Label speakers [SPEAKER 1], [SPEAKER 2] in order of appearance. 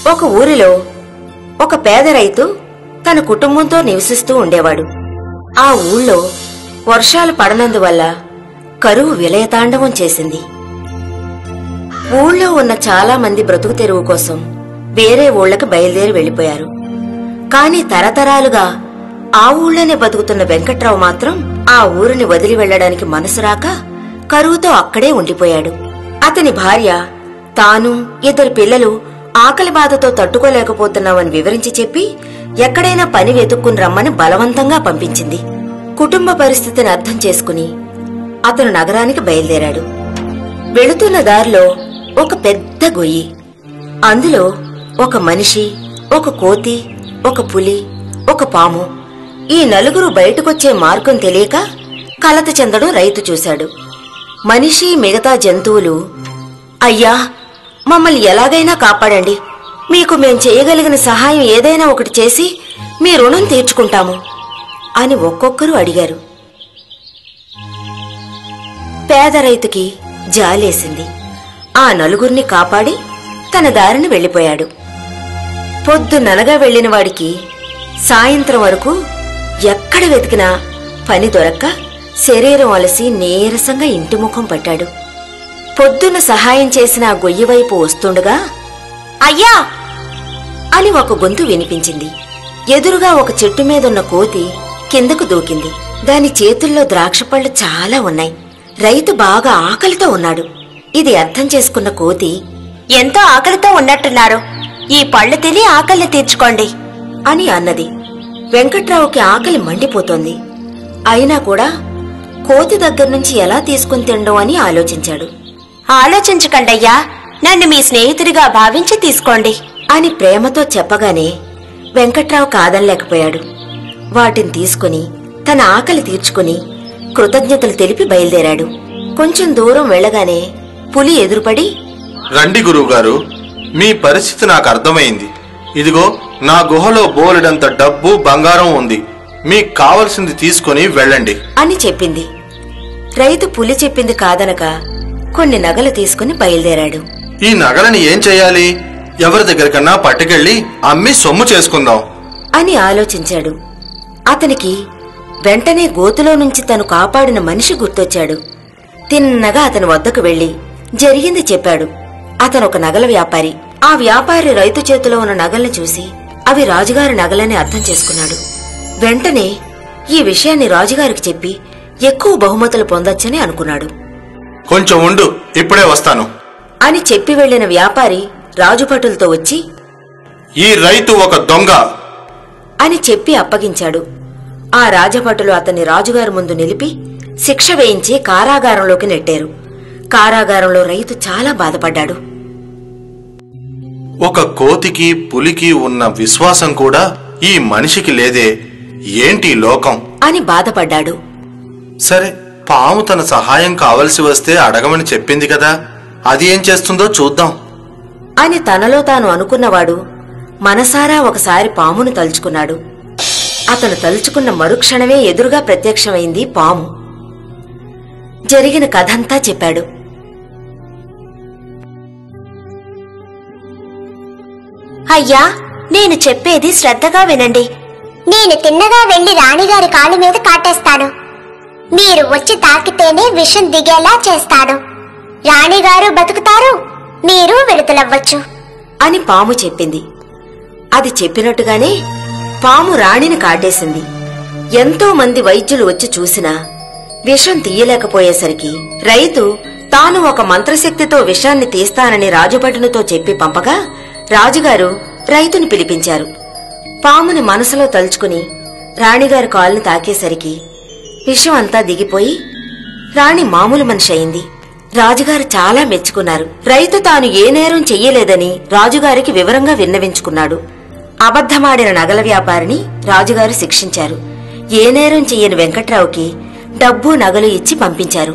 [SPEAKER 1] ఒక ఊరిలో ఒక పేద రైతు తన కుటుంబంతో నివసిస్తూ ఉండేవాడు. ఆ ఊళ్ళో వర్షాలు పడనందువల్ల కరువు విలయతాండవం చేసింది. ఊళ్ళో ఉన్న చాలా మంది బ్రతుకు తెరువు కోసం వేరే ఊళ్ళకి బయలుదేరి వెళ్లిపోయారు. కాని తరతరాలుగా ఆ ఊళ్ళోనే బతుకుతున్న వెంకట్రావు మాత్రం ఆ ఊరిని వదిలి వెళ్లడానికి మనసు రాక కరువుతో అక్కడే ఉండిపోయాడు. అతని భార్య తాను 2 పిల్లలు ఆకలి బాధతో తట్టుకోలేకపోతున్నామని వివరించి చెప్పి ఎక్కడైనా పని వెతుక్కుని రమ్మని బలవంతంగా పంపించింది. కుటుంబ పరిస్థితిని అర్థం చేసుకుని అతను నగరానికి బయలుదేరాడు. వెళుతున్న దారిలో ఒక పెద్ద గొయ్యి, అందులో ఒక మనిషి, ఒక కోతి, ఒక పులి, ఒక పాము, ఈ 4 బయటకొచ్చే మార్గం తెలియక కలత చెందడం రైతు చూశాడు. మనిషి మిగతా జంతువులు, అయ్యా మమ్మల్ని ఎలాగైనా కాపాడండి, మీకు మేం చేయగలిగిన సహాయం ఏదైనా ఒకటి చేసి మీ రుణం తీర్చుకుంటాము అని ఒక్కొక్కరు అడిగారు. పేద రైతుకి జాలేసింది. ఆ 4 కాపాడి తన దారిని వెళ్లిపోయాడు. పొద్దుననగా వెళ్లిన వాడికి సాయంత్రం వరకు ఎక్కడ వెతికినా పని దొరక్క శరీరం అలసి నీరసంగా ఇంటి ముఖం పట్టాడు. పొద్దున సహాయం చేసిన ఆ గొయ్యి వైపు వస్తుండగా అయ్యా అని ఒక గొంతు వినిపించింది. ఎదురుగా ఒక చెట్టు మీదున్న కోతి కిందకు దూకింది. దాని చేతుల్లో ద్రాక్షపళ్ళు చాలా ఉన్నాయి. రైతు బాగా ఆకలితో ఉన్నాడు. ఇది అర్థం చేసుకున్న కోతి, ఎంతో ఆకలితో ఉన్నట్టున్నారు, ఈ పళ్ళు తిని ఆకలిని తీర్చుకోండి అని అన్నది. వెంకట్రావుకి ఆకలి మండిపోతోంది. అయినా కూడా కోతి దగ్గర్నుంచి ఎలా తీసుకుని తినడం అని ఆలోచించాడు. ఆలోచించకండయ్యా, నన్ను మీ స్నేహితుడిగా భావించి తీసుకోండి అని ప్రేమతో చెప్పగానే వెంకట్రావు కాదనలేకపోయాడు. వాటిని తీసుకుని తన ఆకలి తీర్చుకుని కృతజ్ఞతలు తెలిపి బయలుదేరాడు. కొంచెం దూరం వెళ్లగానే పులి ఎదురుపడి,
[SPEAKER 2] రండి గురువుగారు, మీ పరిస్థితి నాకు అర్థమైంది. ఇదిగో నా గుహలో బోలెడంత డబ్బు బంగారం ఉంది, మీకు కావలసింది తీసుకుని వెళ్ళండి
[SPEAKER 1] అని చెప్పింది. రైతు పులి చెప్పింది కాదనక కొన్ని నగలు తీసుకుని బయలుదేరాడు.
[SPEAKER 2] ఈ నగలని ఏం చెయ్యాలి? ఎవరి దగ్గరికన్నా పట్టుకెళ్లి అమ్మి సొమ్ము చేసుకుందాం
[SPEAKER 1] అని ఆలోచించాడు. అతనికి వెంటనే గోతులో నుంచి తను కాపాడిన మనిషి గుర్తొచ్చాడు. తిన్నగా అతని వద్దకు వెళ్లి జరిగింది చెప్పాడు. అతను ఒక నగల వ్యాపారి. ఆ వ్యాపారి రైతు చేతిలో ఉన్న నగల్ని చూసి అవి రాజుగారి నగలని అర్థం చేసుకున్నాడు. వెంటనే ఈ విషయాన్ని రాజుగారికి చెప్పి ఎక్కువ బహుమతులు పొందొచ్చని అనుకున్నాడు.
[SPEAKER 2] కొంచెం ఉండు, ఇప్పుడే వస్తాను
[SPEAKER 1] అని చెప్పి వెళ్లిన వ్యాపారి రాజుభటులతో వచ్చి,
[SPEAKER 2] ఈ రైతు ఒక దొంగ
[SPEAKER 1] అని చెప్పి అప్పగించాడు. ఆ రాజభటులు అతన్ని రాజుగారి ముందు నిలిపి శిక్ష వేయించి కారాగారంలోకి నెట్టారు. కారాగారంలో రైతు చాలా బాధపడ్డాడు.
[SPEAKER 2] ఒక కోతికి పులికి ఉన్న విశ్వాసం కూడా ఈ మనిషికి లేదే, ఏంటి లోకం
[SPEAKER 1] అని బాధపడ్డాడు.
[SPEAKER 2] సరే, పాము తన సహాయం కావలసి వస్తే అడగమని చెప్పింది కదా, అది ఏం చేస్తుందో చూద్దాం
[SPEAKER 1] అని తనలో తాను అనుకున్నవాడు మనసారా ఒకసారి పామును తలుచుకున్నాడు. అతను తలుచుకున్న మరుక్షణమే ఎదురుగా ప్రత్యక్షమైంది పాము. జరిగిన కథంతా చెప్పాడు.
[SPEAKER 3] అయ్యా, నేను చెప్పేది శ్రద్ధగా వినండి. నేను తిన్నగా వెళ్లి రాణిగారి కాలు మీద కాటేస్తాను. మీరు వచ్చి తాకితేనే విషం దిగేలా చేస్తాను. రాణిగారు బతుకుతారు, మీరు విడుదలవ్వచ్చు
[SPEAKER 1] అని పాము చెప్పింది. అది చెప్పినట్టుగానే పాము రాణిని కాటేసింది. ఎంతో మంది వైద్యులు వచ్చి చూసినా విషం తీయలేకపోయేసరికి రైతు తాను ఒక మంత్రశక్తితో విషాన్ని తీస్తానని రాజభటునితో చెప్పి పంపగా రాజుగారు రైతుని పిలిపించారు. పాముని మనసులో తలుచుకుని రాణిగారి కాలుని తాకేసరికి విషం అంతా దిగిపోయి రాణి మామూలు మనిషి అయింది. రాజుగారు చాలా మెచ్చుకున్నారు. రైతు తాను ఏ నేరం చెయ్యలేదని రాజుగారికి వివరంగా విన్నవించుకున్నాడు. అబద్ధమాడిన నగల వ్యాపారిని రాజుగారు శిక్షించారు. ఏ నేరం చెయ్యని వెంకట్రావుకి డబ్బు నగలు ఇచ్చి పంపించారు.